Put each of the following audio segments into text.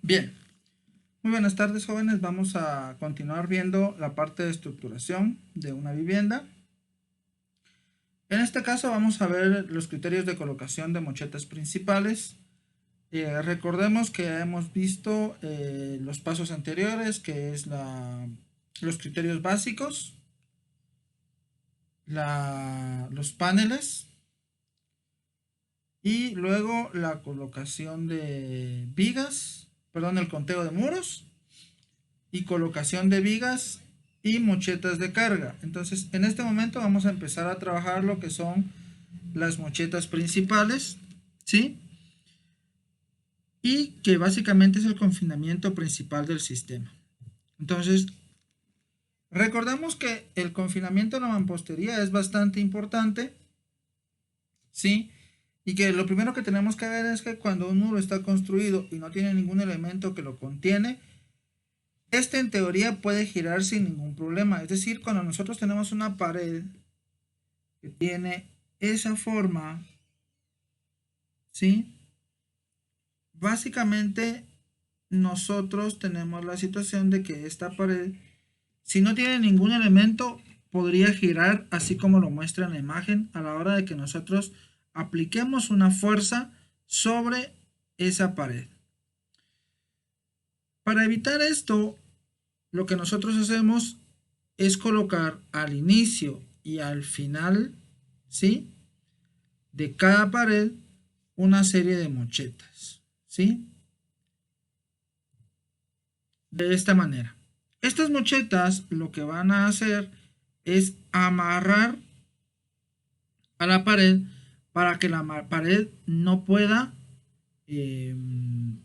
Bien, muy buenas tardes jóvenes, vamos a continuar viendo la parte de estructuración de una vivienda. En este caso vamos a ver los criterios de colocación de mochetas principales. Recordemos que hemos visto los pasos anteriores, que es los criterios básicos, los paneles y luego la colocación de vigas, perdón, el conteo de muros y colocación de vigas y mochetas de carga. Entonces en este momento vamos a empezar a trabajar lo que son las mochetas principales, ¿sí? Y que básicamente es el confinamiento principal del sistema. Entonces recordamos que el confinamiento de la mampostería es bastante importante, ¿sí? Y que lo primero que tenemos que ver es que cuando un muro está construido y no tiene ningún elemento que lo contiene, este en teoría puede girar sin ningún problema. Es decir, cuando nosotros tenemos una pared que tiene esa forma, ¿sí? Básicamente nosotros tenemos la situación de que esta pared, si no tiene ningún elemento, podría girar así como lo muestra en la imagen a la hora de que nosotros apliquemos una fuerza sobre esa pared. Para evitar esto, lo que nosotros hacemos es colocar al inicio y al final, ¿sí?, de cada pared una serie de mochetas, ¿sí? De esta manera. Estas mochetas lo que van a hacer es amarrar a la pared para que la pared no pueda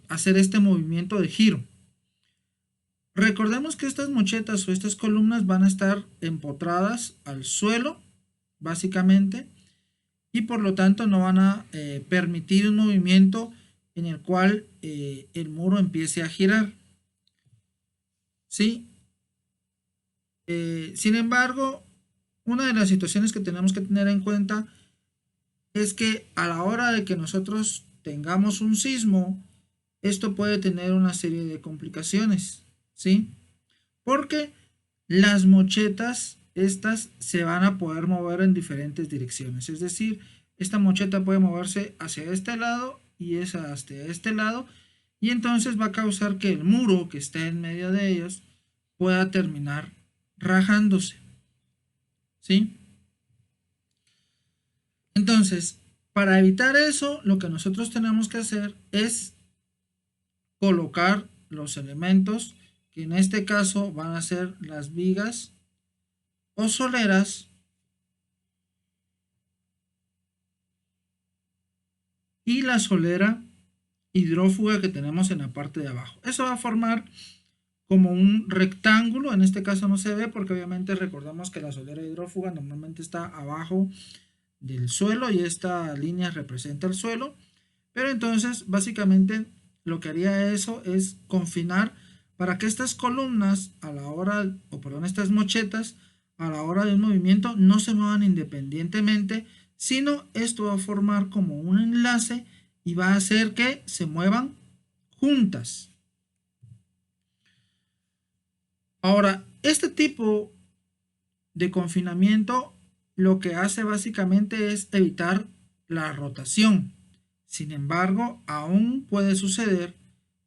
hacer este movimiento de giro. Recordemos que estas mochetas o estas columnas van a estar empotradas al suelo, básicamente, y por lo tanto no van a permitir un movimiento en el cual el muro empiece a girar, ¿sí? Sin embargo, una de las situaciones que tenemos que tener en cuenta es que a la hora de que nosotros tengamos un sismo, esto puede tener una serie de complicaciones, ¿sí? Porque las mochetas, estas se van a poder mover en diferentes direcciones. Es decir, esta mocheta puede moverse hacia este lado y esa hacia este lado. Y entonces va a causar que el muro que está en medio de ellos pueda terminar rajándose, ¿sí? Entonces, para evitar eso, lo que nosotros tenemos que hacer es colocar los elementos, que en este caso van a ser las vigas o soleras, y la solera hidrófuga que tenemos en la parte de abajo. Eso va a formar como un rectángulo, en este caso no se ve porque obviamente recordamos que la solera hidrófuga normalmente está abajo del suelo y esta línea representa el suelo, pero entonces básicamente lo que haría eso es confinar para que estas columnas a la hora, o perdón, estas mochetas a la hora de un movimiento no se muevan independientemente, sino esto va a formar como un enlace y va a hacer que se muevan juntas. Ahora, este tipo de confinamiento lo que hace básicamente es evitar la rotación. Sin embargo, aún puede suceder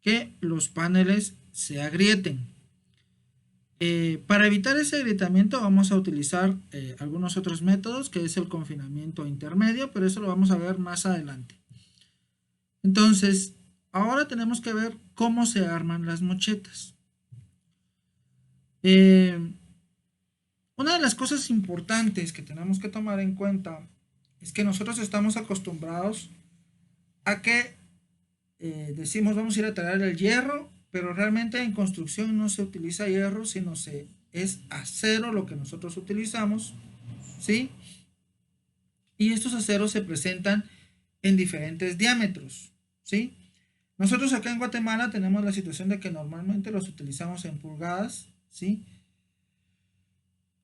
que los paneles se agrieten. Para evitar ese agrietamiento vamos a utilizar algunos otros métodos, que es el confinamiento intermedio, pero eso lo vamos a ver más adelante. Entonces, ahora tenemos que ver cómo se arman las mochetas. Una de las cosas importantes que tenemos que tomar en cuenta es que nosotros estamos acostumbrados a que decimos vamos a ir a traer el hierro, pero realmente en construcción no se utiliza hierro, sino es acero lo que nosotros utilizamos, ¿sí? Y estos aceros se presentan en diferentes diámetros, ¿sí? Nosotros acá en Guatemala tenemos la situación de que normalmente los utilizamos en pulgadas, ¿sí?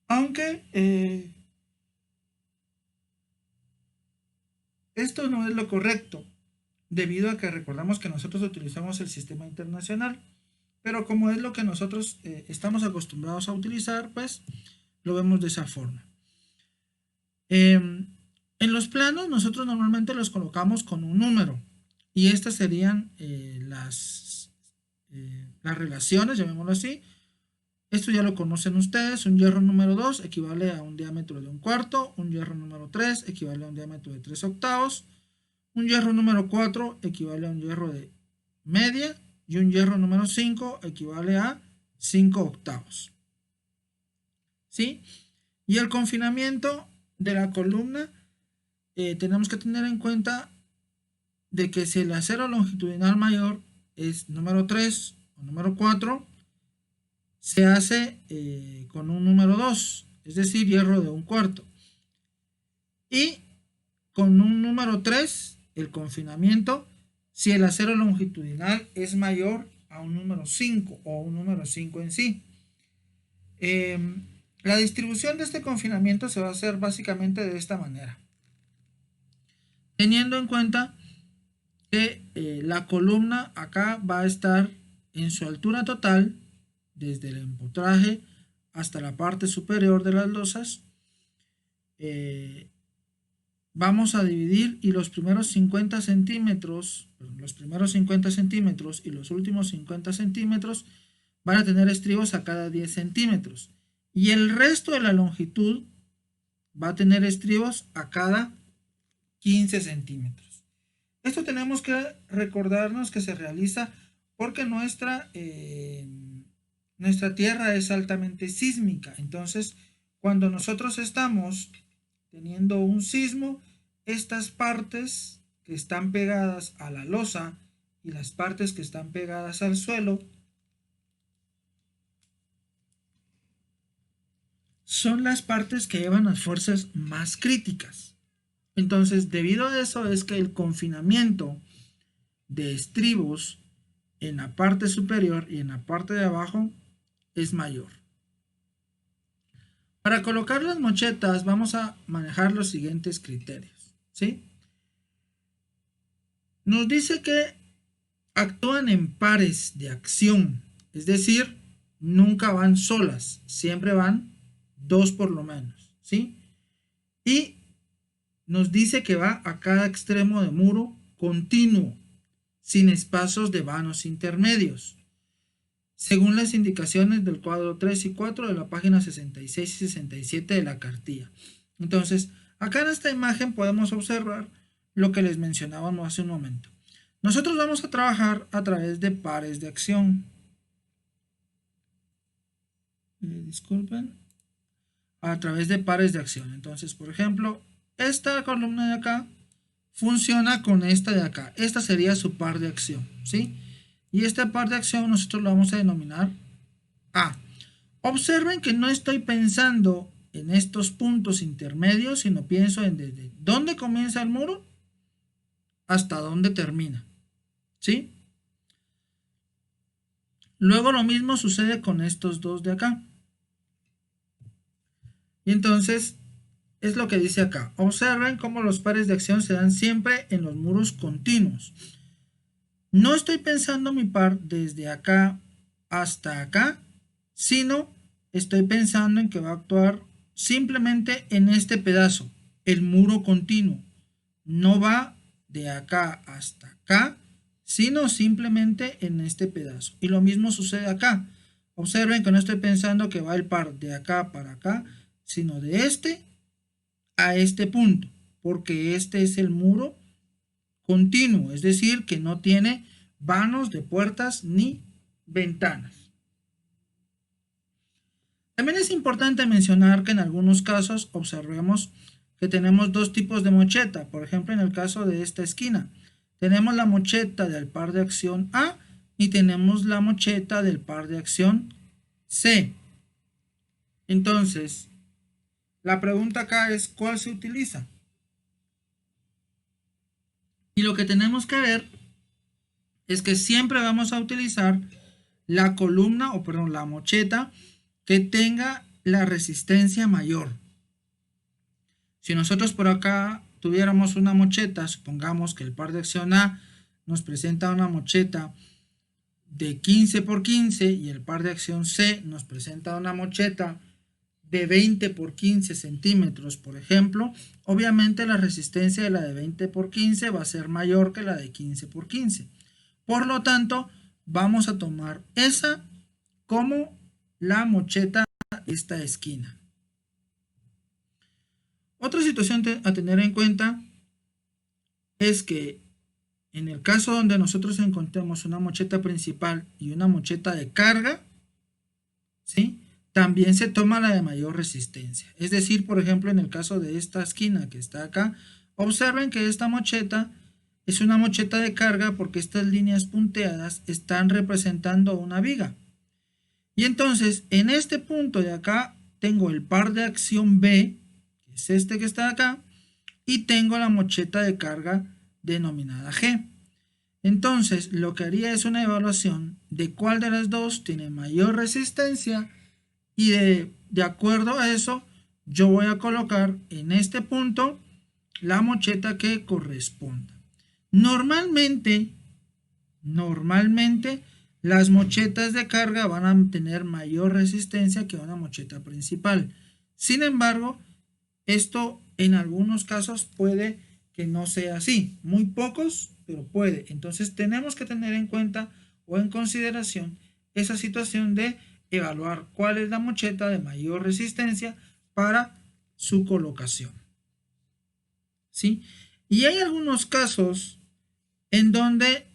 Aunque esto no es lo correcto. debido a que recordamos que nosotros utilizamos el sistema internacional, pero como es lo que nosotros estamos acostumbrados a utilizar, pues lo vemos de esa forma. En los planos nosotros normalmente los colocamos con un número y estas serían las relaciones, llamémoslo así. Esto ya lo conocen ustedes. Un hierro número 2 equivale a un diámetro de 1/4. Un hierro número 3 equivale a un diámetro de 3/8. Un hierro número 4 equivale a un hierro de media. Y un hierro número 5 equivale a 5/8. ¿Sí? Y el confinamiento de la columna, tenemos que tener en cuenta de que si el acero longitudinal mayor es número 3 o número 4, se hace con un número 2, es decir, hierro de 1/4. Y con un número 3, el confinamiento, si el acero longitudinal es mayor a un número 5 o un número 5 en sí. La distribución de este confinamiento se va a hacer básicamente de esta manera. Teniendo en cuenta que la columna acá va a estar en su altura total, desde el empotraje hasta la parte superior de las losas, vamos a dividir y los primeros 50 centímetros y los últimos 50 centímetros van a tener estribos a cada 10 centímetros y el resto de la longitud va a tener estribos a cada 15 centímetros. Esto tenemos que recordarnos que se realiza porque nuestra Tierra es altamente sísmica. Entonces, cuando nosotros estamos teniendo un sismo, estas partes que están pegadas a la losa y las partes que están pegadas al suelo son las partes que llevan las fuerzas más críticas. Entonces, debido a eso es que el confinamiento de estribos en la parte superior y en la parte de abajo es mayor. Para colocar las mochetas vamos a manejar los siguientes criterios, ¿sí? Nos dice que actúan en pares de acción, es decir, nunca van solas, siempre van dos por lo menos, ¿sí? Y nos dice que va a cada extremo de muro continuo, sin espacios de vanos intermedios, según las indicaciones del cuadro 3 y 4 de la página 66 y 67 de la cartilla. Entonces, acá en esta imagen podemos observar lo que les mencionábamos hace un momento. Nosotros vamos a trabajar a través de pares de acción. Disculpen. A través de pares de acción. Entonces, por ejemplo, esta columna de acá funciona con esta de acá. Esta sería su par de acción, ¿sí? Y este par de acción nosotros lo vamos a denominar A. Observen que no estoy pensando en estos puntos intermedios, sino pienso en desde dónde comienza el muro hasta dónde termina, ¿sí? Luego lo mismo sucede con estos dos de acá. Y entonces es lo que dice acá. Observen cómo los pares de acción se dan siempre en los muros continuos. No estoy pensando mi par desde acá hasta acá, sino estoy pensando en que va a actuar simplemente en este pedazo, el muro continuo. No va de acá hasta acá, sino simplemente en este pedazo. Y lo mismo sucede acá. Observen que no estoy pensando que va el par de acá para acá, sino de este a este punto, porque este es el muro continuo, es decir, que no tiene vanos de puertas ni ventanas. También es importante mencionar que en algunos casos observemos que tenemos dos tipos de mocheta. Por ejemplo, en el caso de esta esquina, tenemos la mocheta del par de acción A y tenemos la mocheta del par de acción C. Entonces, la pregunta acá es ¿cuál se utiliza? Y lo que tenemos que ver es que siempre vamos a utilizar la columna, o perdón, la mocheta que tenga la resistencia mayor. Si nosotros por acá tuviéramos una mocheta, supongamos que el par de acción A nos presenta una mocheta de 15 por 15 y el par de acción C nos presenta una mocheta de 20 por 15 centímetros, por ejemplo, obviamente la resistencia de la de 20 por 15 va a ser mayor que la de 15 por 15. Por lo tanto, vamos a tomar esa como la mocheta de esta esquina. Otra situación a tener en cuenta es que en el caso donde nosotros encontremos una mocheta principal y una mocheta de carga, ¿sí?, también se toma la de mayor resistencia. Es decir, por ejemplo, en el caso de esta esquina que está acá, observen que esta mocheta es una mocheta de carga porque estas líneas punteadas están representando una viga. Y entonces, en este punto de acá, tengo el par de acción B, que es este que está acá, y tengo la mocheta de carga denominada G. Entonces, lo que haría es una evaluación de cuál de las dos tiene mayor resistencia y de acuerdo a eso, yo voy a colocar en este punto la mocheta que corresponda. Normalmente, las mochetas de carga van a tener mayor resistencia que una mocheta principal. Sin embargo, esto en algunos casos puede que no sea así. Muy pocos, pero puede. Entonces tenemos que tener en cuenta o en consideración esa situación de evaluar cuál es la mocheta de mayor resistencia para su colocación. ¿Sí? Y hay algunos casos en donde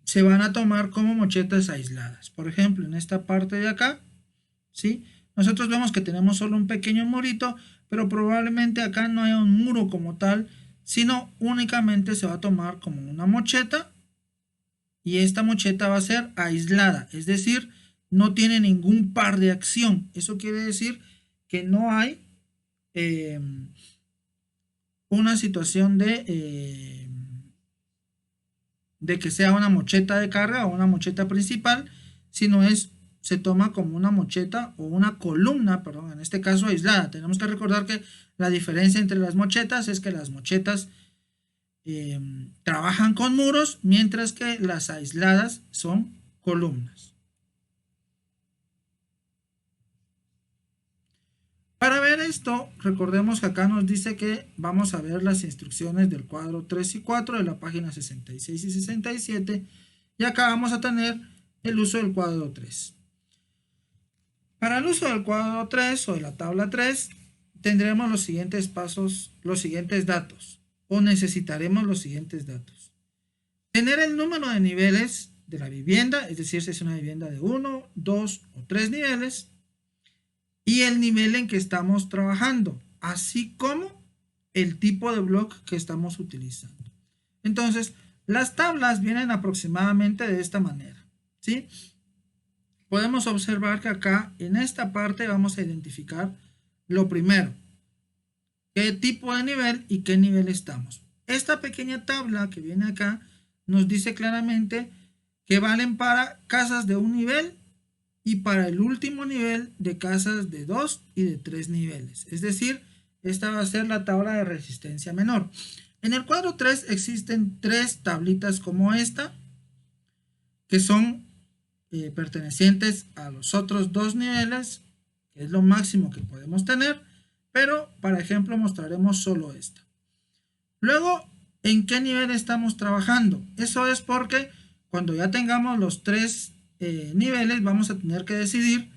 se van a tomar como mochetas aisladas. Por ejemplo, en esta parte de acá, ¿sí?, nosotros vemos que tenemos solo un pequeño murito, pero probablemente acá no haya un muro como tal, sino únicamente se va a tomar como una mocheta y esta mocheta va a ser aislada, es decir, no tiene ningún par de acción. Eso quiere decir que no hay una situación de que sea una mocheta de carga o una mocheta principal, sino se toma como una mocheta o una columna, perdón, en este caso aislada. Tenemos que recordar que la diferencia entre las mochetas es que las mochetas trabajan con muros, mientras que las aisladas son columnas. Para ver esto, recordemos que acá nos dice que vamos a ver las instrucciones del cuadro 3 y 4 de la página 66 y 67, y acá vamos a tener el uso del cuadro 3. Para el uso del cuadro 3 o de la tabla 3, tendremos los siguientes pasos, los siguientes datos, o necesitaremos los siguientes datos. Tener el número de niveles de la vivienda, es decir, si es una vivienda de 1, 2 o 3 niveles, y el nivel en que estamos trabajando, así como el tipo de bloque que estamos utilizando. Entonces, las tablas vienen aproximadamente de esta manera, ¿sí? Podemos observar que acá en esta parte vamos a identificar lo primero, qué tipo de nivel y qué nivel estamos. Esta pequeña tabla que viene acá nos dice claramente que valen para casas de un nivel y para el último nivel de casas de 2 y de 3 niveles. Es decir, esta va a ser la tabla de resistencia menor. En el cuadro 3 existen 3 tablitas como esta, que son pertenecientes a los otros 2 niveles, que es lo máximo que podemos tener, pero para ejemplo mostraremos solo esta. Luego, ¿en qué nivel estamos trabajando? Eso es porque cuando ya tengamos los 3 niveles, vamos a tener que decidir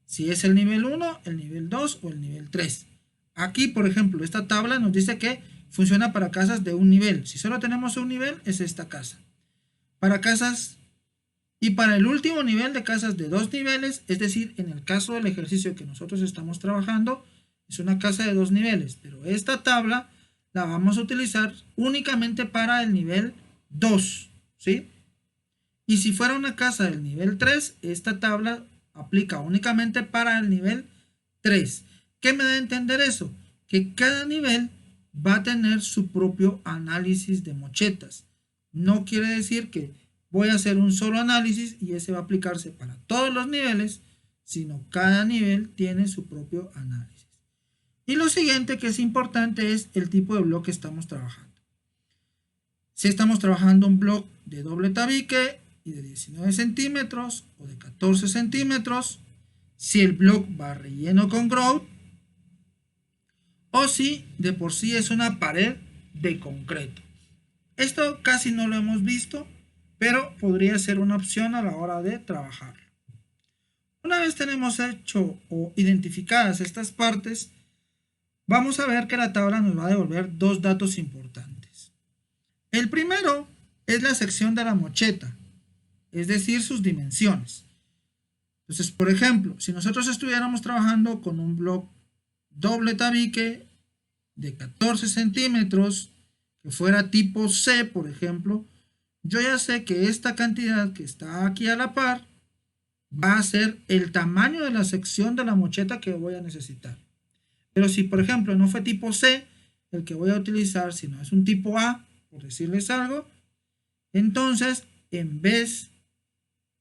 si es el nivel 1, el nivel 2 o el nivel 3. Aquí, por ejemplo, esta tabla nos dice que funciona para casas de un nivel. Si solo tenemos un nivel, es esta casa. Para casas y para el último nivel de casas de 2 niveles, es decir, en el caso del ejercicio que nosotros estamos trabajando, es una casa de 2 niveles, pero esta tabla la vamos a utilizar únicamente para el nivel 2, ¿sí? Y si fuera una casa del nivel 3, esta tabla aplica únicamente para el nivel 3. ¿Qué me da a entender eso? Que cada nivel va a tener su propio análisis de mochetas. No quiere decir que voy a hacer un solo análisis y ese va a aplicarse para todos los niveles, sino cada nivel tiene su propio análisis. Y lo siguiente que es importante es el tipo de bloque que estamos trabajando. Si estamos trabajando un bloque de doble tabique y de 19 centímetros o de 14 centímetros, si el block va relleno con grout o si de por sí es una pared de concreto. Esto casi no lo hemos visto, pero podría ser una opción a la hora de trabajar. Una vez tenemos hecho o identificadas estas partes, vamos a ver que la tabla nos va a devolver dos datos importantes. El primero es la sección de la mocheta, es decir, sus dimensiones. Entonces, por ejemplo, si nosotros estuviéramos trabajando con un block doble tabique de 14 centímetros, que fuera tipo C, por ejemplo, yo ya sé que esta cantidad que está aquí a la par va a ser el tamaño de la sección de la mocheta que voy a necesitar. Pero si, por ejemplo, no fue tipo C el que voy a utilizar, sino es un tipo A, por decirles algo, entonces, en vez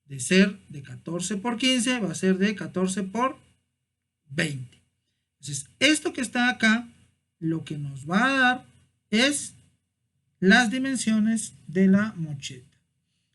de ser de 14 por 15, va a ser de 14 por 20. Entonces, esto que está acá, lo que nos va a dar es las dimensiones de la mocheta.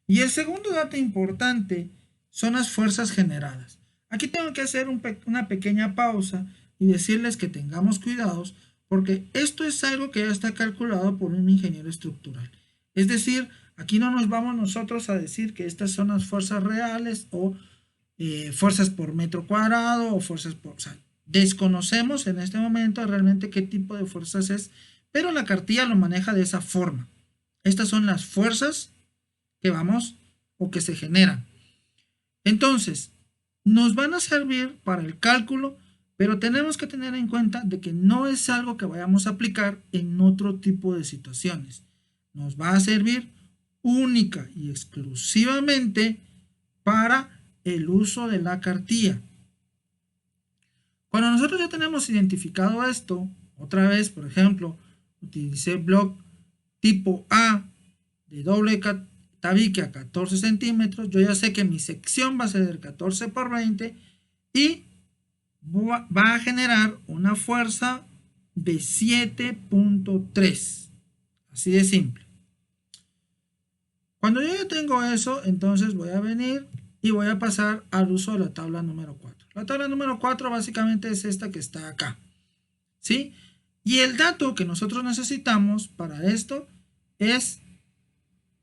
Y el segundo dato importante son las fuerzas generadas. Aquí tengo que hacer una pequeña pausa y decirles que tengamos cuidados porque esto es algo que ya está calculado por un ingeniero estructural. Es decir, aquí no nos vamos nosotros a decir que estas son las fuerzas reales o fuerzas por metro cuadrado o fuerzas por... O sea, desconocemos en este momento realmente qué tipo de fuerzas es, pero la cartilla lo maneja de esa forma. Estas son las fuerzas que vamos o que se generan. Entonces, nos van a servir para el cálculo, pero tenemos que tener en cuenta de que no es algo que vayamos a aplicar en otro tipo de situaciones. Nos va a servir única y exclusivamente para el uso de la cartilla. Cuando nosotros ya tenemos identificado esto, otra vez, por ejemplo, utilicé block tipo A de doble tabique a 14 centímetros, yo ya sé que mi sección va a ser del 14 por 20 y va a generar una fuerza de 7.3. Así de simple. Cuando yo ya tengo eso, entonces voy a venir y voy a pasar al uso de la tabla número 4. La tabla número 4 básicamente es esta que está acá, ¿sí? Y el dato que nosotros necesitamos para esto es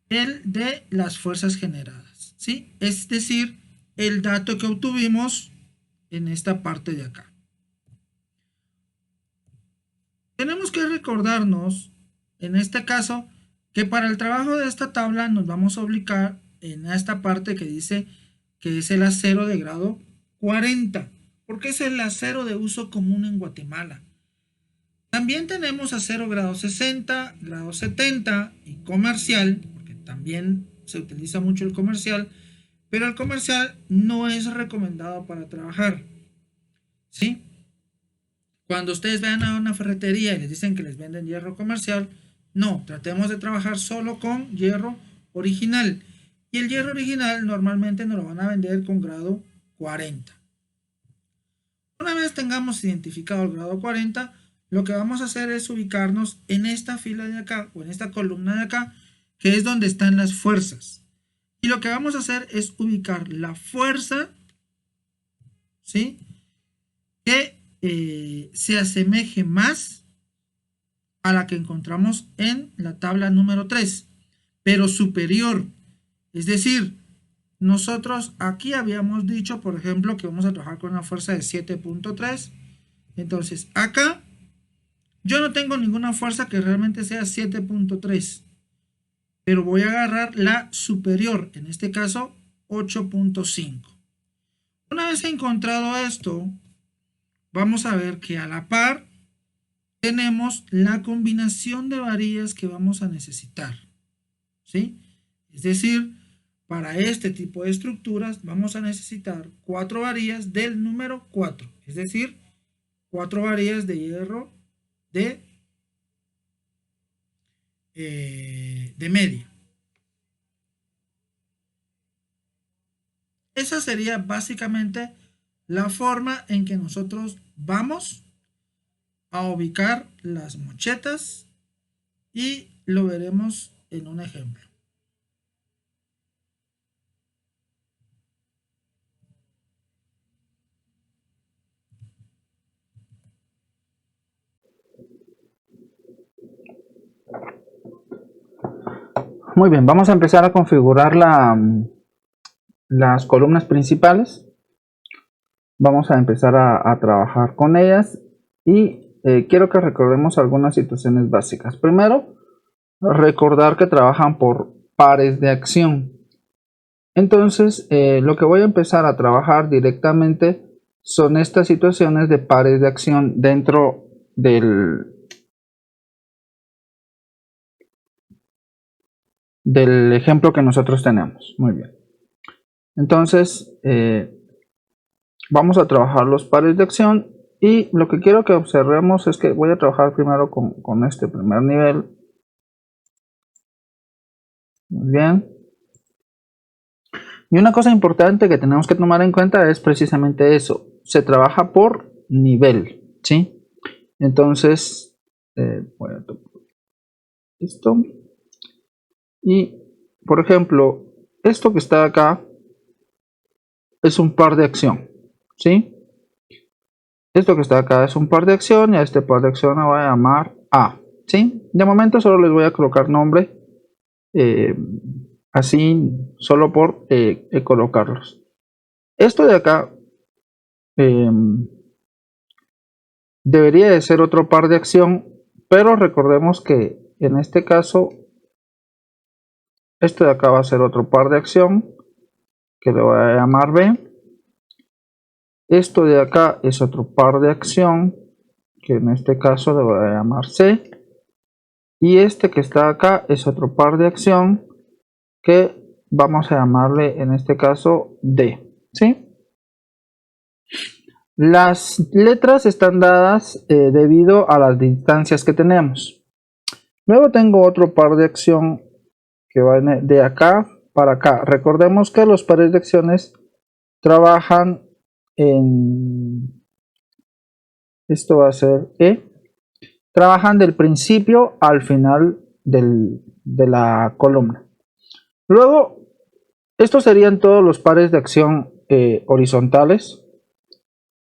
el de las fuerzas generadas, ¿sí? Es decir, el dato que obtuvimos en esta parte de acá. Tenemos que recordarnos, en este caso, que para el trabajo de esta tabla nos vamos a ubicar en esta parte que dice que es el acero de grado 40, porque es el acero de uso común en Guatemala. También tenemos acero grado 60, grado 70 y comercial, porque también se utiliza mucho el comercial, pero el comercial no es recomendado para trabajar, ¿sí? Cuando ustedes vayan a una ferretería y les dicen que les venden hierro comercial, no, tratemos de trabajar solo con hierro original. Y el hierro original normalmente nos lo van a vender con grado 40. Una vez tengamos identificado el grado 40, lo que vamos a hacer es ubicarnos en esta fila de acá o en esta columna de acá, que es donde están las fuerzas. Y lo que vamos a hacer es ubicar la fuerza, ¿sí?, que se asemeje más a la que encontramos en la tabla número 3, pero superior. Es decir, nosotros aquí habíamos dicho, por ejemplo, que vamos a trabajar con una fuerza de 7.3. Entonces, acá yo no tengo ninguna fuerza que realmente sea 7.3, pero voy a agarrar la superior, en este caso 8.5. Una vez encontrado esto, vamos a ver que a la par tenemos la combinación de varillas que vamos a necesitar, ¿sí? Es decir, para este tipo de estructuras vamos a necesitar 4 varillas del número 4, es decir, 4 varillas de hierro de media. Esa sería básicamente la forma en que nosotros vamos a ubicar las mochetas y lo veremos en un ejemplo. Muy bien, vamos a empezar a configurar las columnas principales. Vamos a empezar a trabajar con ellas y quiero que recordemos algunas situaciones básicas. Primero, recordar que trabajan por pares de acción. Entonces, lo que voy a empezar a trabajar directamente son estas situaciones de pares de acción dentro del ejemplo que nosotros tenemos. Muy bien. Entonces, vamos a trabajar los pares de acción y lo que quiero que observemos es que voy a trabajar primero con este primer nivel. Muy bien. Y una cosa importante que tenemos que tomar en cuenta es precisamente eso. Se trabaja por nivel, ¿sí? Entonces, voy a tocar esto. Y, por ejemplo, esto que está acá es un par de acción, ¿sí? Esto que está acá es un par de acción y a este par de acción lo voy a llamar A, ¿sí? De momento solo les voy a colocar nombre, así solo por colocarlos. Esto de acá debería de ser otro par de acción, pero recordemos que en este caso este de acá va a ser otro par de acción que le voy a llamar B. Esto de acá es otro par de acción que en este caso le voy a llamar C. Y este que está acá es otro par de acción que vamos a llamarle en este caso D, ¿sí? Las letras están dadas debido a las distancias que tenemos. Luego tengo otro par de acción que va de acá para acá. Recordemos que los pares de acciones trabajan en... Esto va a ser E. Trabajan del principio al final de la columna. Luego, estos serían todos los pares de acción horizontales.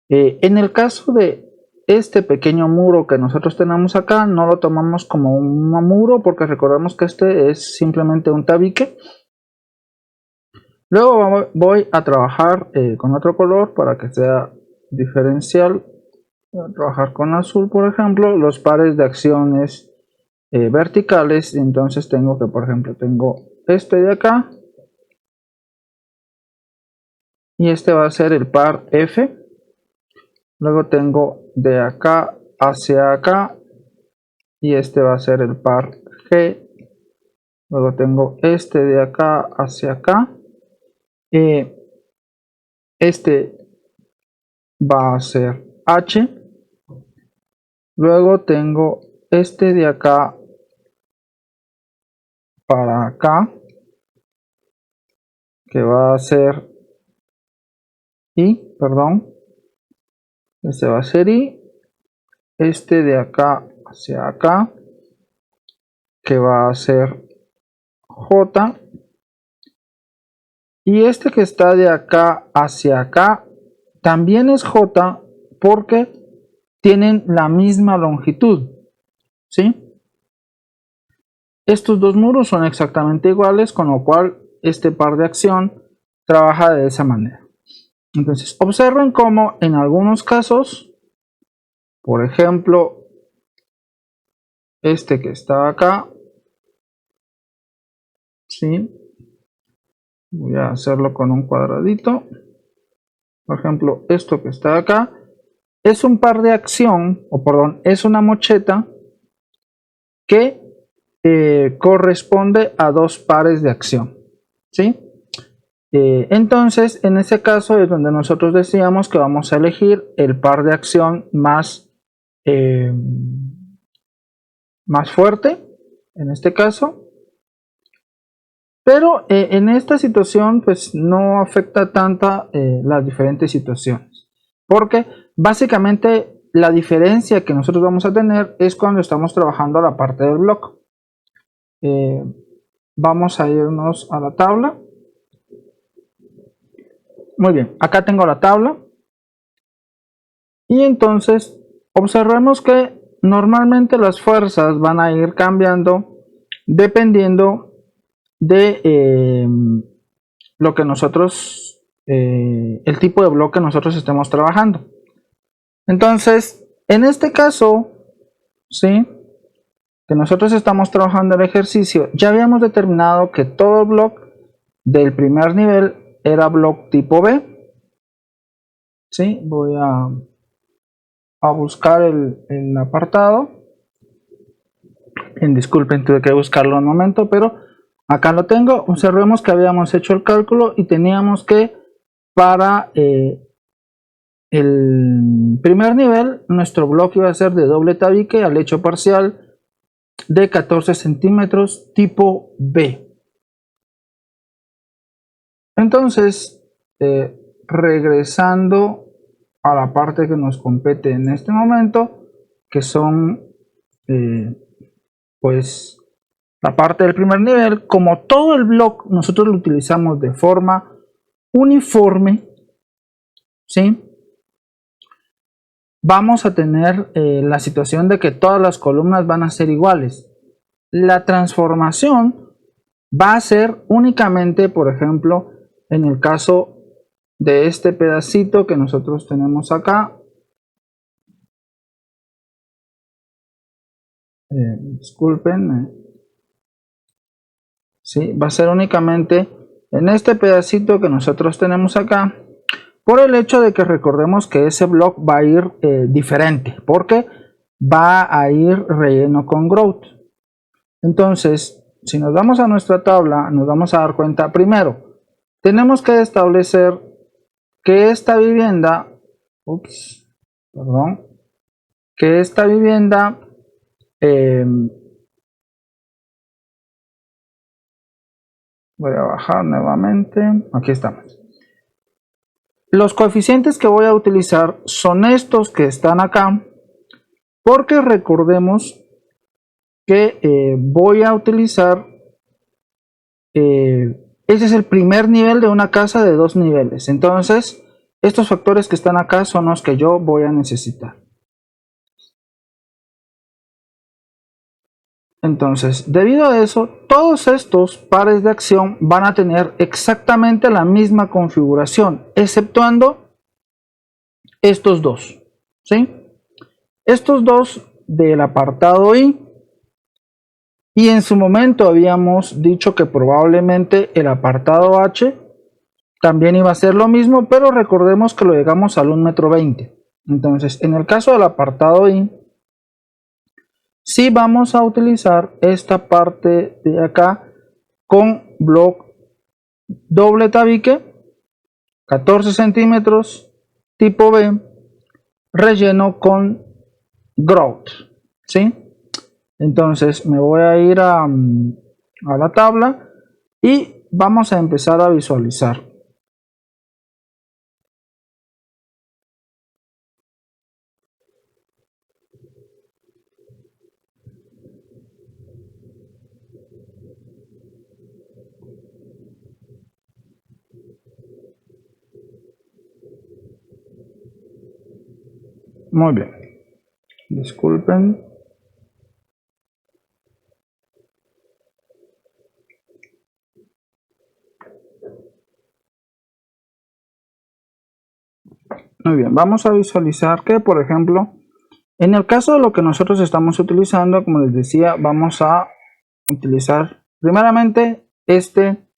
En el caso de este pequeño muro que nosotros tenemos acá, no lo tomamos como un muro porque recordemos que este es simplemente un tabique. Luego voy a trabajar con otro color para que sea diferencial. Voy a trabajar con azul, por ejemplo, los pares de acciones verticales. Entonces tengo que, por ejemplo, tengo este de acá y este va a ser el par F. Luego tengo de acá hacia acá y este va a ser el par G. Luego tengo este de acá hacia acá. Este va a ser H. Luego tengo este de acá para acá, que va a ser I, perdón. Este va a ser I. Este de acá hacia acá, que va a ser J. Y este que está de acá hacia acá, también es J porque tienen la misma longitud, ¿sí? Estos dos muros son exactamente iguales, con lo cual este par de acción trabaja de esa manera. Entonces, observen cómo en algunos casos, por ejemplo, este que está acá, ¿sí? Voy a hacerlo con un cuadradito. Por ejemplo, esto que está acá es un par de acción, o perdón, es una mocheta que corresponde a dos pares de acción, ¿sí? Entonces, en ese caso es donde nosotros decíamos que vamos a elegir el par de acción más fuerte, en este caso. Pero en esta situación, pues no afecta tanto las diferentes situaciones, porque básicamente la diferencia que nosotros vamos a tener es cuando estamos trabajando la parte del bloque. Vamos a irnos a la tabla. Muy bien, acá tengo la tabla. Y entonces observemos que normalmente las fuerzas van a ir cambiando dependiendo de lo que nosotros, el tipo de bloque que nosotros estemos trabajando. Entonces, en este caso, ¿sí?, que nosotros estamos trabajando el ejercicio, ya habíamos determinado que todo el bloque del primer nivel era bloque tipo B. ¿Sí? Voy a buscar el apartado. Disculpen, tuve que buscarlo un momento, pero acá lo tengo. Observemos que habíamos hecho el cálculo y teníamos que para el primer nivel nuestro bloque iba a ser de doble tabique al hecho parcial de 14 centímetros tipo B. Entonces, regresando a la parte que nos compete en este momento, que son pues la parte del primer nivel, como todo el bloque nosotros lo utilizamos de forma uniforme, ¿sí?, vamos a tener la situación de que todas las columnas van a ser iguales. La transformación va a ser únicamente, por ejemplo, en el caso de este pedacito que nosotros tenemos acá. Disculpen. ¿Sí? Va a ser únicamente en este pedacito que nosotros tenemos acá, por el hecho de que recordemos que ese bloque va a ir diferente, porque va a ir relleno con grout. Entonces, si nos vamos a nuestra tabla, nos vamos a dar cuenta, primero, tenemos que establecer que esta vivienda, que esta vivienda voy a bajar nuevamente, aquí estamos. Los coeficientes que voy a utilizar son estos que están acá, porque recordemos que voy a utilizar, ese es el primer nivel de una casa de 2 niveles. Entonces, estos factores que están acá son los que yo voy a necesitar. Entonces, debido a eso, todos estos pares de acción van a tener exactamente la misma configuración, exceptuando estos dos, ¿sí? Estos dos del apartado I, y en su momento habíamos dicho que probablemente el apartado H también iba a ser lo mismo, pero recordemos que lo llegamos al 1,20 m. Entonces, en el caso del apartado I, sí vamos a utilizar esta parte de acá con bloque doble tabique, 14 centímetros, tipo B, relleno con grout, ¿sí? Entonces me voy a ir a la tabla y vamos a empezar a visualizar. Muy bien, disculpen. Muy bien, vamos a visualizar que, por ejemplo, en el caso de lo que nosotros estamos utilizando, como les decía, vamos a utilizar primeramente este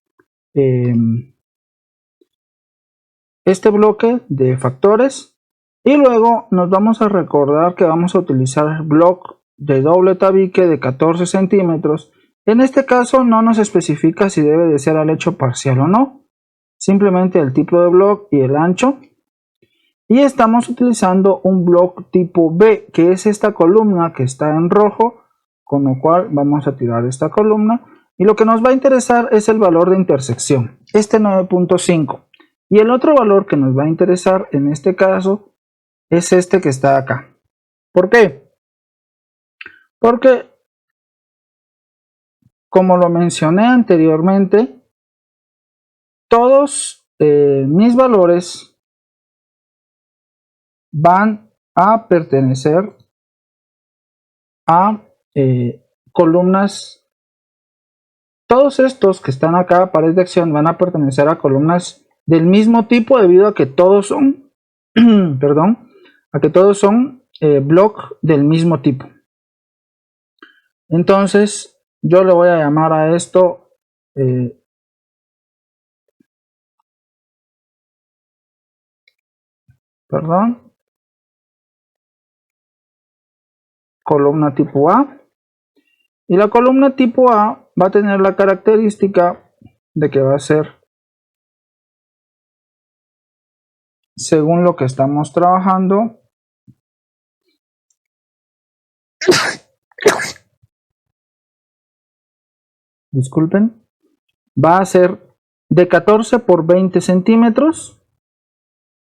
bloque de factores, y luego nos vamos a recordar que vamos a utilizar el bloque de doble tabique de 14 centímetros. En este caso no nos especifica si debe de ser al hecho parcial o no, simplemente el tipo de bloque y el ancho. Y estamos utilizando un bloque tipo B, que es esta columna que está en rojo, con lo cual vamos a tirar esta columna. Y lo que nos va a interesar es el valor de intersección, este 9.5. Y el otro valor que nos va a interesar en este caso es este que está acá. ¿Por qué? Porque, como lo mencioné anteriormente, todos mis valores van a pertenecer a columnas Todos estos que están acá, pares de acción, van a pertenecer a columnas del mismo tipo debido a que todos son, perdón, a que todos son block del mismo tipo. Entonces, yo le voy a llamar a esto columna tipo A. Y la columna tipo A va a tener la característica de que va a ser según lo que estamos trabajando. Disculpen. Va a ser de 14 por 20 centímetros.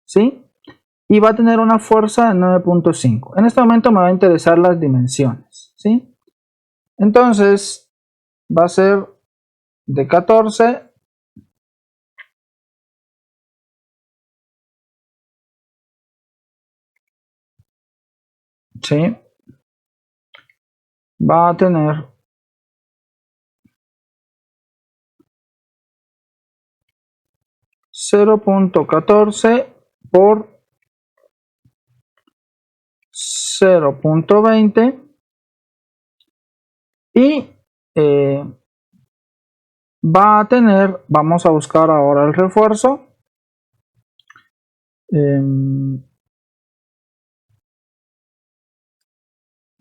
¿Sí? Y va a tener una fuerza de 9.5. En este momento me va a interesar las dimensiones. ¿Sí? Entonces va a ser de 14 ¿sí? Va a tener 0.14 por 0.20 y va a tener, vamos a buscar ahora el refuerzo.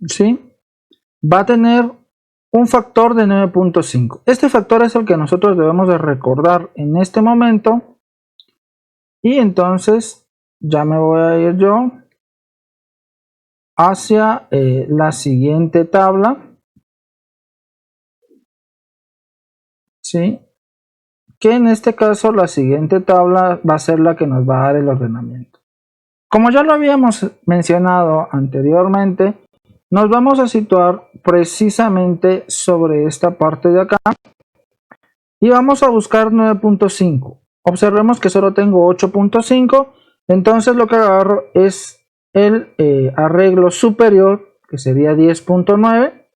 ¿Sí? Va a tener un factor de 9.5. Este factor es el que nosotros debemos de recordar en este momento. Y entonces ya me voy a ir yo hacia la siguiente tabla. ¿Sí? Que en este caso la siguiente tabla va a ser la que nos va a dar el ordenamiento. Como ya lo habíamos mencionado anteriormente, nos vamos a situar precisamente sobre esta parte de acá y vamos a buscar 9.5. Observemos que solo tengo 8.5, entonces lo que agarro es el arreglo superior, que sería 10.9,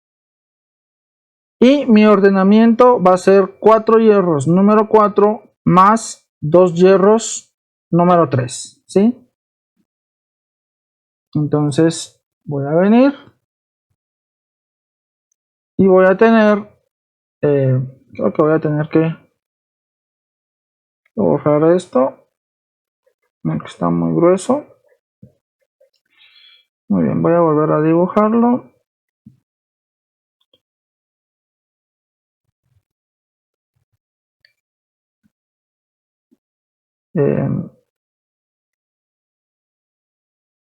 y mi ordenamiento va a ser 4 hierros número 4 más 2 hierros número 3, ¿sí? Entonces voy a venir y voy a tener, creo que voy a tener que borrar esto, que está muy grueso. Muy bien, voy a volver a dibujarlo.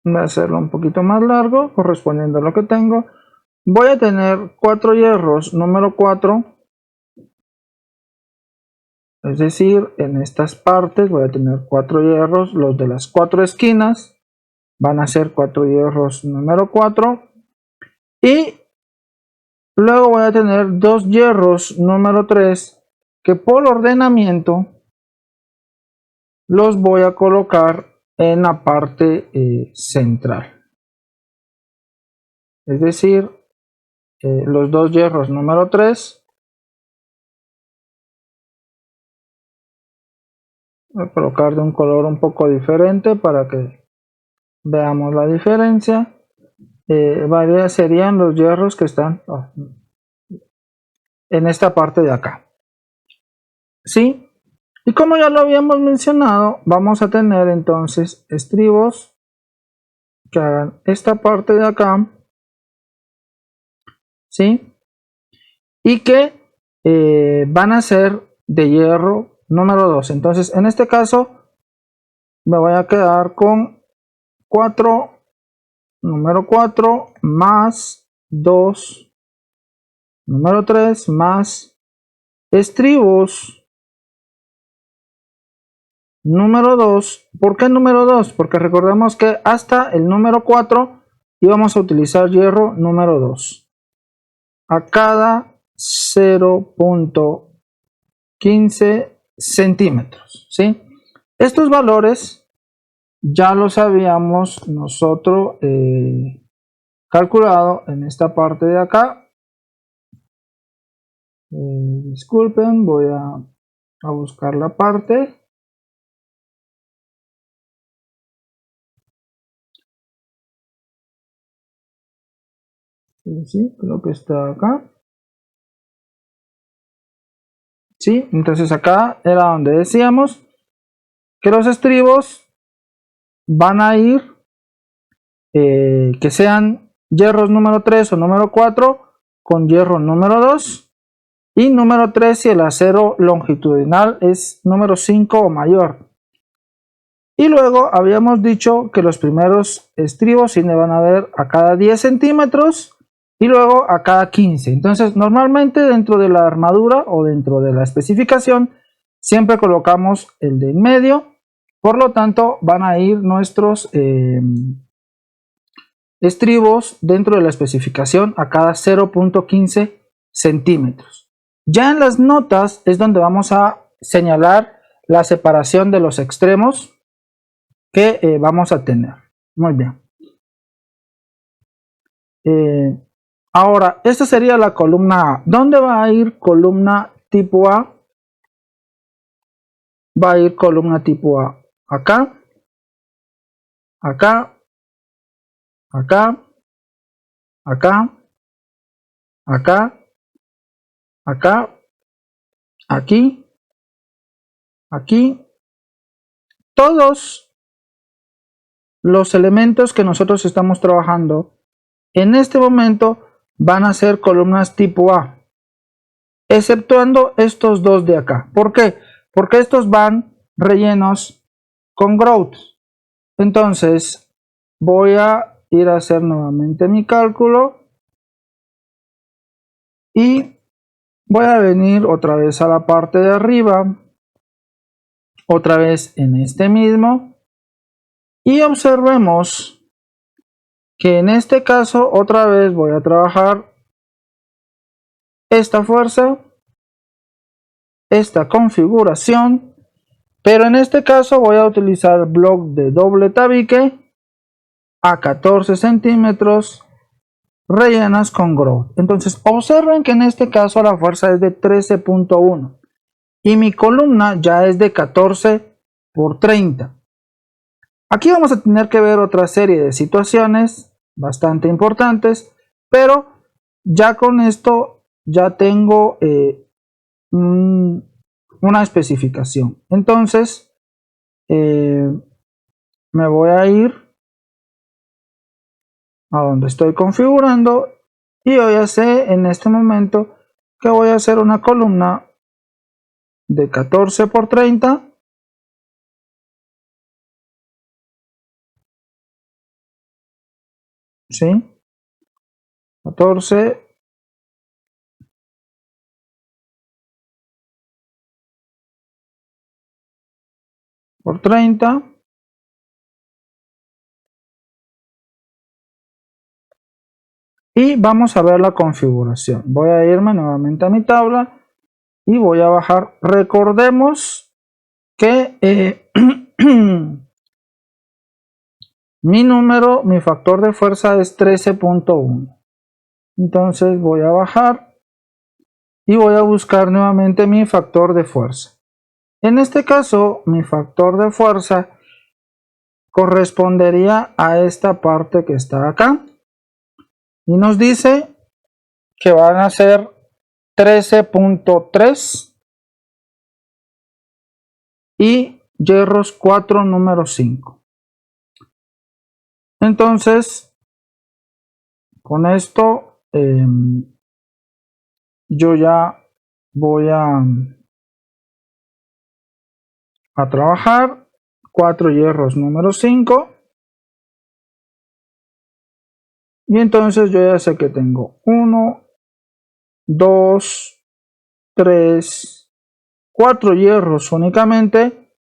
Voy a hacerlo un poquito más largo, correspondiendo a lo que tengo. Voy a tener 4 hierros número 4. Es decir, en estas partes voy a tener 4 hierros. Los de las 4 esquinas van a ser 4 hierros número 4. Y luego voy a tener 2 hierros número 3 que por ordenamiento los voy a colocar en la parte central. Es decir, los 2 hierros número 3. Voy a colocar de un color un poco diferente para que veamos la diferencia. Serían los hierros que están en esta parte de acá. ¿Sí? Y como ya lo habíamos mencionado, vamos a tener entonces estribos que hagan esta parte de acá. ¿Sí? Y que van a ser de hierro número 2. Entonces, en este caso, me voy a quedar con 4, número 4, más 2, número 3, más estribos número 2. ¿Por qué número 2? Porque recordemos que hasta el número 4 íbamos a utilizar hierro número 2 a cada 0.15 centímetros, ¿sí? Estos valores ya los habíamos nosotros calculado en esta parte de acá. Disculpen, voy a buscar la parte. Sí, creo que está acá. Sí, entonces acá era donde decíamos que los estribos van a ir, que sean hierros número 3 o número 4 con hierro número 2 y número 3 si el acero longitudinal es número 5 o mayor. Y luego habíamos dicho que los primeros estribos sí van a ver a cada 10 centímetros y luego a cada 15. Entonces normalmente dentro de la armadura o dentro de la especificación siempre colocamos el de en medio. Por lo tanto van a ir nuestros estribos dentro de la especificación a cada 0.15 centímetros. Ya en las notas es donde vamos a señalar la separación de los extremos que vamos a tener. Muy bien. Ahora, esta sería la columna A. ¿Dónde va a ir columna tipo A? Va a ir columna tipo A acá, acá, acá, acá, acá, acá, aquí, aquí. Todos los elementos que nosotros estamos trabajando en este momento van a ser columnas tipo A, exceptuando estos dos de acá. ¿Por qué? Porque estos van rellenos con grout. Entonces voy a ir a hacer nuevamente mi cálculo y voy a venir otra vez a la parte de arriba, otra vez en este mismo, y observemos que en este caso otra vez voy a trabajar esta fuerza, esta configuración, pero en este caso voy a utilizar block de doble tabique a 14 centímetros rellenas con grout. Entonces observen que en este caso la fuerza es de 13.1 y mi columna ya es de 14 por 30. Aquí vamos a tener que ver otra serie de situaciones bastante importantes, pero ya con esto ya tengo una especificación. Entonces me voy a ir a donde estoy configurando y yo ya sé en este momento que voy a hacer una columna de 14 por 30 ¿sí? 14 por 30 y vamos a ver la configuración. Voy a irme nuevamente a mi tabla y voy a bajar. Recordemos que mi factor de fuerza es 13.1. Entonces voy a bajar y voy a buscar nuevamente mi factor de fuerza. En este caso, mi factor de fuerza correspondería a esta parte que está acá. Y nos dice que van a ser 13.3 y hierros 4 número 5. Entonces, con esto yo ya voy a trabajar 4 hierros número 5. Y entonces yo ya sé que tengo 1, 2, 3, 4 hierros únicamente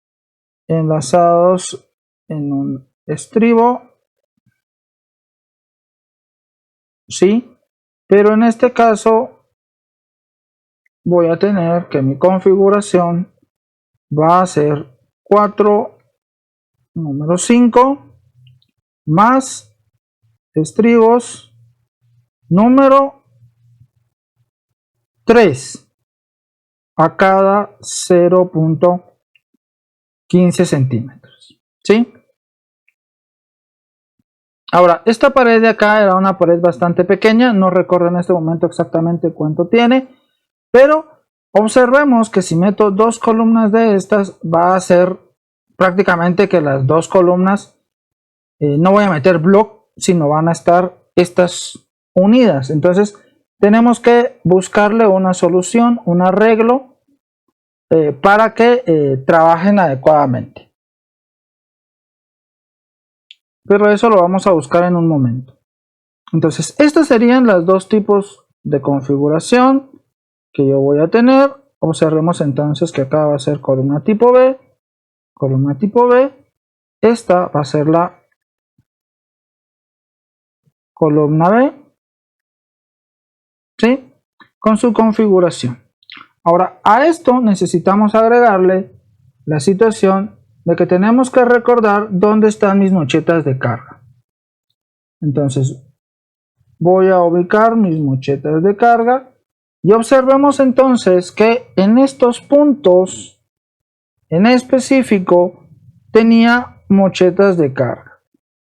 enlazados en un estribo, ¿sí? Pero en este caso voy a tener que mi configuración va a ser 4 número 5 más estribos número 3. a cada 0.15 centímetros. ¿Sí? Ahora, esta pared de acá era una pared bastante pequeña, no recuerdo en este momento exactamente cuánto tiene, pero observemos que si meto dos columnas de estas, va a ser prácticamente que las dos columnas, no voy a meter block, sino van a estar estas unidas. Entonces, tenemos que buscarle una solución, un arreglo, para que trabajen adecuadamente. Pero eso lo vamos a buscar en un momento. Entonces, estos serían los dos tipos de configuración que yo voy a tener. Observemos entonces que acá va a ser columna tipo B, columna tipo B. Esta va a ser la columna B, ¿sí? Con su configuración. Ahora, a esto necesitamos agregarle la situación de que tenemos que recordar dónde están mis mochetas de carga. Entonces, voy a ubicar mis mochetas de carga y observemos entonces que en estos puntos en específico tenía mochetas de carga.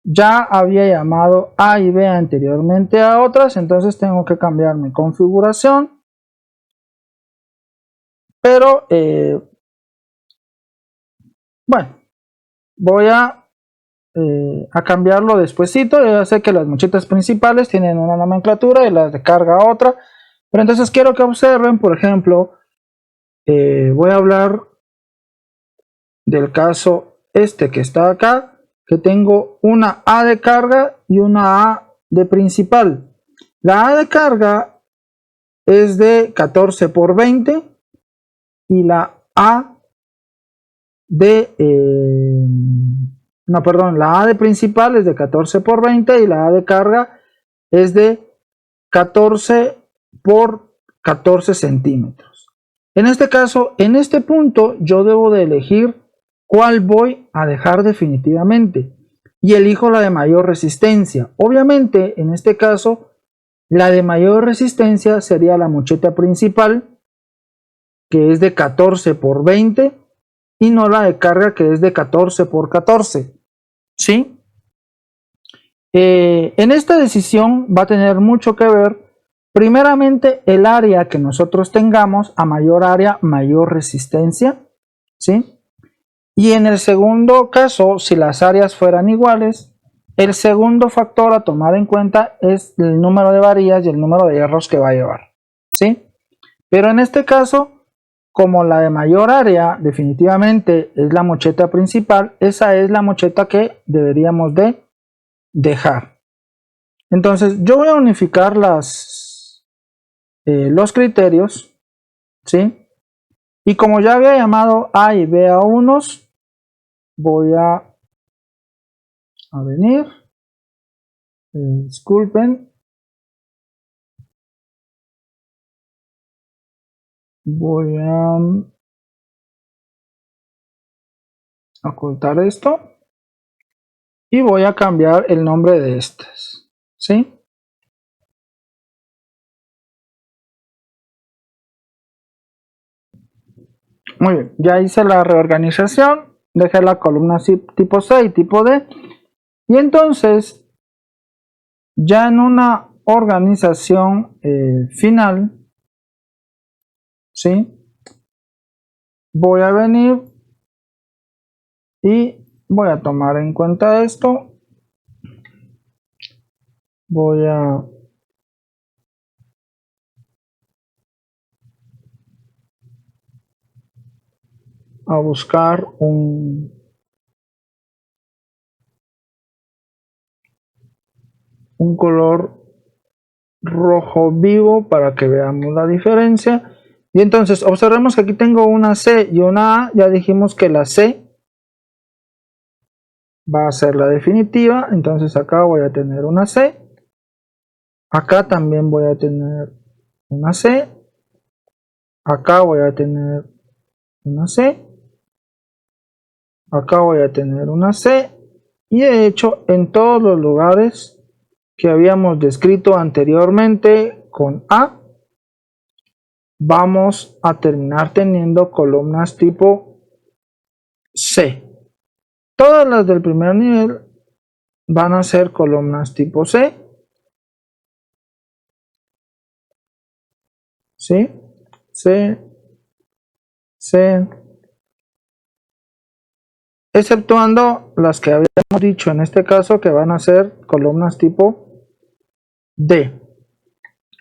Ya había llamado A y B anteriormente a otras, entonces tengo que cambiar mi configuración. Pero bueno, voy a cambiarlo despuesito. Ya sé que las mochetas principales tienen una nomenclatura y las de carga otra, pero entonces quiero que observen, por ejemplo, voy a hablar del caso este que está acá, que tengo una A de carga y una A de principal. La A de carga es de 14 por 20 y la A de la A de principal es de 14 por 20 y la A de carga es de 14 por 14 centímetros. En este caso, en este punto, yo debo de elegir cuál voy a dejar definitivamente y elijo la de mayor resistencia. Obviamente, en este caso, la de mayor resistencia sería la mocheta principal, que es de 14 por 20, y no la de carga, que es de 14 por 14. ¿Sí? En esta decisión va a tener mucho que ver, primeramente, el área que nosotros tengamos. A mayor área, mayor resistencia. ¿Sí? Y en el segundo caso, si las áreas fueran iguales, el segundo factor a tomar en cuenta es el número de varillas y el número de hierros que va a llevar. ¿Sí? Pero en este caso, como la de mayor área definitivamente es la mocheta principal, esa es la mocheta que deberíamos de dejar. Entonces yo voy a unificar los criterios, ¿sí? Y como ya había llamado A y B a unos, voy a venir, disculpen, voy a ocultar esto y voy a cambiar el nombre de estas, ¿sí? Muy bien, ya hice la reorganización, dejé la columna tipo C y tipo D, y entonces ya en una organización final, ¿sí? Voy a venir y voy a tomar en cuenta esto, voy a buscar un color rojo vivo para que veamos la diferencia. Y entonces observemos que aquí tengo una C y una A. Ya dijimos que la C va a ser la definitiva, entonces acá voy a tener una C, acá también voy a tener una C, acá voy a tener una C, acá voy a tener una C, y de hecho en todos los lugares que habíamos descrito anteriormente con A, vamos a terminar teniendo columnas tipo C. Todas las del primer nivel van a ser columnas tipo C. ¿Sí? C, C, exceptuando las que habíamos dicho en este caso que van a ser columnas tipo D.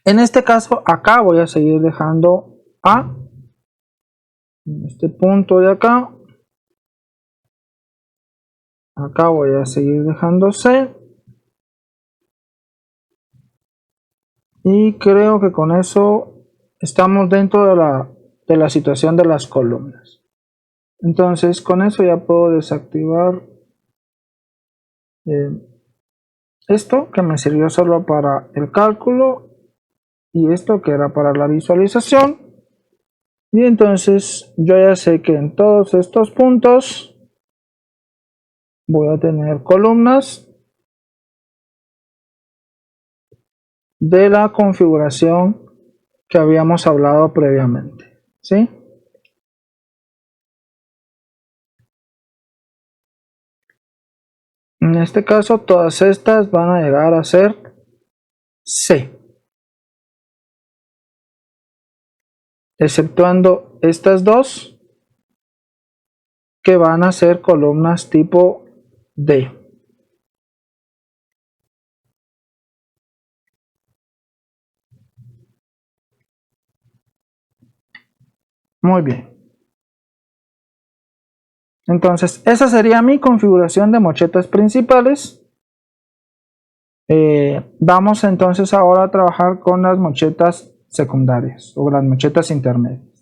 En este caso acá voy a seguir dejando A, en este punto de acá voy a seguir dejando C, y creo que con eso estamos dentro de la situación de las columnas. Entonces con eso ya puedo desactivar esto que me sirvió solo para el cálculo y esto que era para la visualización, y entonces yo ya sé que en todos estos puntos voy a tener columnas de la configuración que habíamos hablado previamente, ¿sí? En este caso todas estas van a llegar a ser C, exceptuando estas dos que van a ser columnas tipo D. Muy bien. Entonces esa sería mi configuración de mochetas principales. Vamos entonces ahora a trabajar con las mochetas secundarias o las mochetas intermedias.